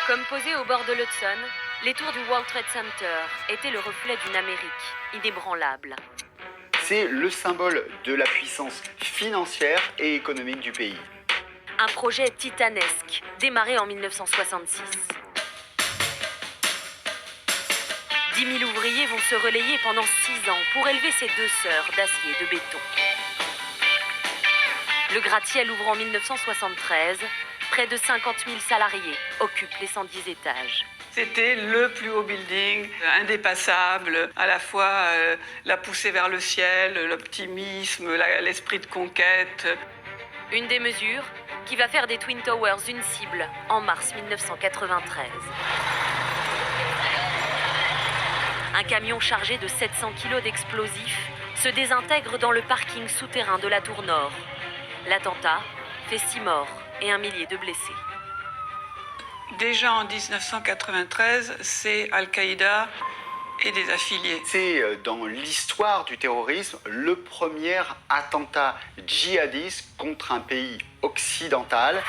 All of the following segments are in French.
Comme posées au bord de l'Hudson, les tours du World Trade Center étaient le reflet d'une Amérique inébranlable. C'est le symbole de la puissance financière et économique du pays. Un projet titanesque, démarré en 1966. 10 000 ouvriers vont se relayer pendant 6 ans pour élever ces 2 sœurs d'acier et de béton. Le gratte-ciel ouvre en 1973. Près de 50 000 salariés occupent les 110 étages. C'était le plus haut building, indépassable, à la fois la poussée vers le ciel, l'optimisme, l'esprit de conquête. Une des mesures qui va faire des Twin Towers une cible en mars 1993. Un camion chargé de 700 kg d'explosifs se désintègre dans le parking souterrain de la tour Nord. L'attentat fait 6 morts et 1 millier de blessés. Déjà en 1993, c'est Al-Qaïda et des affiliés. C'est dans l'histoire du terrorisme le premier attentat djihadiste contre un pays occidental.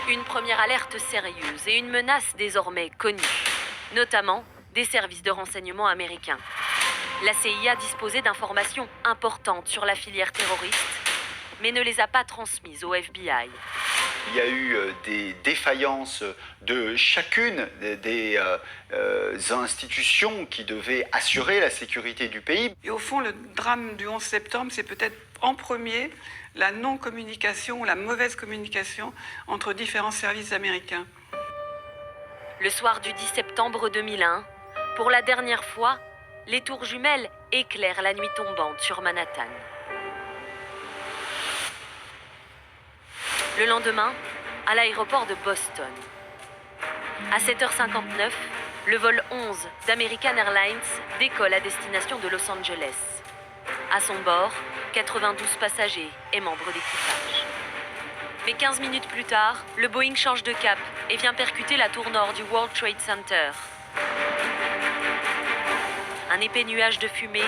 Une première alerte sérieuse et une menace désormais connue, notamment des services de renseignement américains. La CIA disposait d'informations importantes sur la filière terroriste, mais ne les a pas transmises au FBI. Il y a eu des défaillances de chacune des institutions qui devaient assurer la sécurité du pays. Et au fond, le drame du 11 septembre, c'est peut-être en premier la non-communication, la mauvaise communication entre différents services américains. Le soir du 10 septembre 2001, pour la dernière fois, les tours jumelles éclairent la nuit tombante sur Manhattan. Le lendemain, à l'aéroport de Boston. À 7h59, le vol 11 d'American Airlines décolle à destination de Los Angeles. À son bord, 92 passagers et membres d'équipage. Mais 15 minutes plus tard, le Boeing change de cap et vient percuter la tour nord du World Trade Center. Un épais nuage de fumée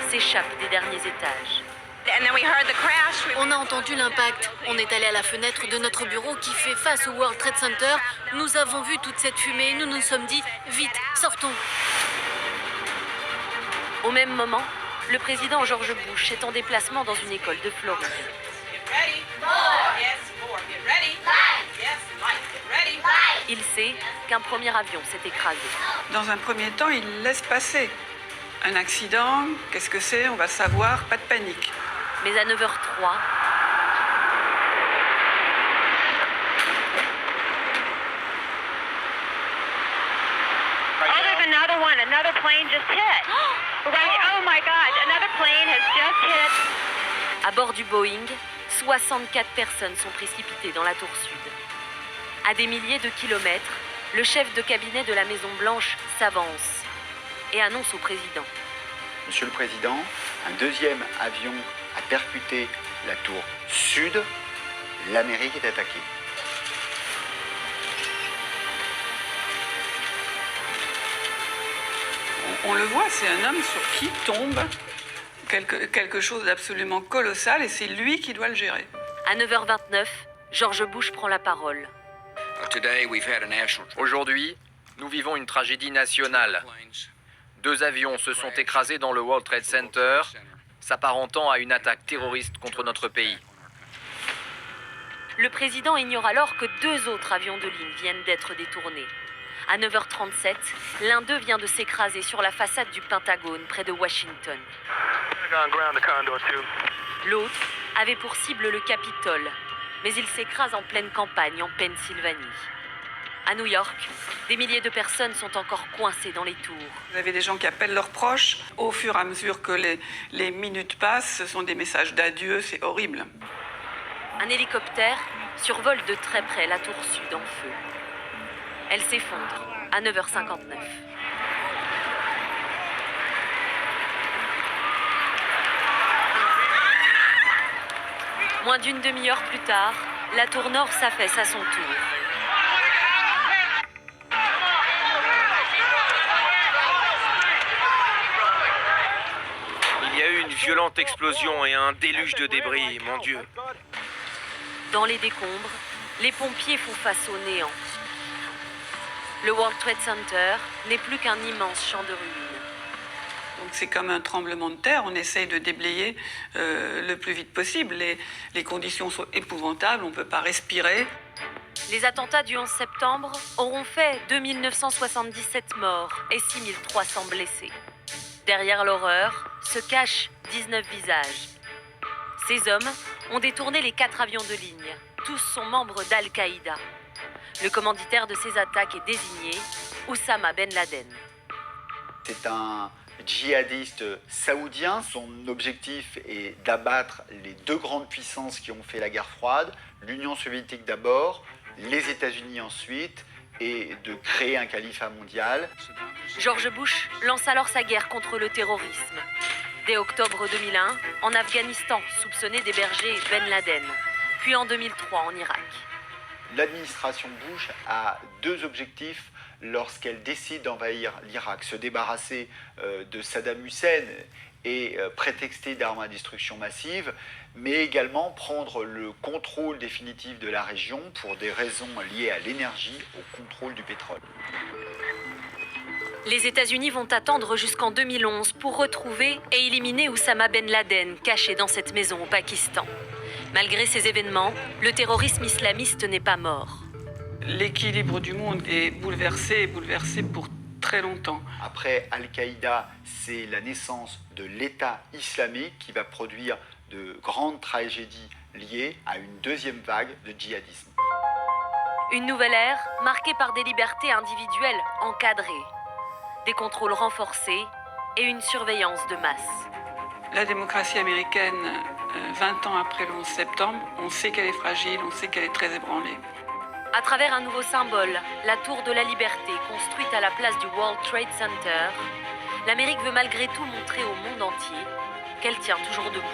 s'échappe des derniers étages. On a entendu l'impact. On est allé à la fenêtre de notre bureau qui fait face au World Trade Center. Nous avons vu toute cette fumée et nous nous sommes dit « Vite, sortons !» Au même moment, le président George Bush est en déplacement dans une école de Floride. Il sait qu'un premier avion s'est écrasé. Dans un premier temps, il laisse passer. Un accident, qu'est-ce que c'est? On va savoir, pas de panique. Mais à 9h03, Another plane just hit. Oh my God, another plane has just hit. À bord du Boeing, 64 personnes sont précipitées dans la tour sud. À des milliers de kilomètres, le chef de cabinet de la Maison-Blanche s'avance et annonce au président. Monsieur le Président, un deuxième avion a percuté la tour sud. L'Amérique est attaquée. On le voit, c'est un homme sur qui tombe quelque chose d'absolument colossal et c'est lui qui doit le gérer. À 9h29, George Bush prend la parole. Aujourd'hui, nous vivons une tragédie nationale. 2 avions se sont écrasés dans le World Trade Center, s'apparentant à une attaque terroriste contre notre pays. Le président ignore alors que 2 autres avions de ligne viennent d'être détournés. À 9h37, l'un d'eux vient de s'écraser sur la façade du Pentagone près de Washington. L'autre avait pour cible le Capitole, mais il s'écrase en pleine campagne en Pennsylvanie. À New York, des milliers de personnes sont encore coincées dans les tours. Vous avez des gens qui appellent leurs proches. Au fur et à mesure que les minutes passent, ce sont des messages d'adieu, c'est horrible. Un hélicoptère survole de très près la tour sud en feu. Elle s'effondre à 9h59. Moins d'une demi-heure plus tard, la tour nord s'affaisse à son tour. Il y a eu une violente explosion et un déluge de débris, mon Dieu. Dans les décombres, les pompiers font face au néant. Le World Trade Center n'est plus qu'un immense champ de ruines. Donc c'est comme un tremblement de terre, on essaye de déblayer le plus vite possible. Les conditions sont épouvantables, on ne peut pas respirer. Les attentats du 11 septembre auront fait 2977 morts et 6300 blessés. Derrière l'horreur se cachent 19 visages. Ces hommes ont détourné les 4 avions de ligne. Tous sont membres d'Al-Qaïda. Le commanditaire de ces attaques est désigné Oussama Ben Laden. C'est un djihadiste saoudien. Son objectif est d'abattre les 2 grandes puissances qui ont fait la guerre froide, l'Union soviétique d'abord, les États-Unis ensuite, et de créer un califat mondial. George Bush lance alors sa guerre contre le terrorisme. Dès octobre 2001, en Afghanistan, soupçonné d'héberger Ben Laden, puis en 2003 en Irak. L'administration Bush a 2 objectifs lorsqu'elle décide d'envahir l'Irak: se débarrasser de Saddam Hussein et prétexter d'armes à destruction massive, mais également prendre le contrôle définitif de la région pour des raisons liées à l'énergie, au contrôle du pétrole. Les États-Unis vont attendre jusqu'en 2011 pour retrouver et éliminer Oussama Ben Laden, caché dans cette maison au Pakistan. Malgré ces événements, le terrorisme islamiste n'est pas mort. L'équilibre du monde est bouleversé pour très longtemps. Après Al-Qaïda, c'est la naissance de l'État islamique qui va produire de grandes tragédies liées à une 2e vague de djihadisme. Une nouvelle ère marquée par des libertés individuelles encadrées, des contrôles renforcés et une surveillance de masse. La démocratie américaine, 20 ans après le 11 septembre, on sait qu'elle est fragile, on sait qu'elle est très ébranlée. À travers un nouveau symbole, la Tour de la Liberté, construite à la place du World Trade Center, l'Amérique veut malgré tout montrer au monde entier qu'elle tient toujours debout.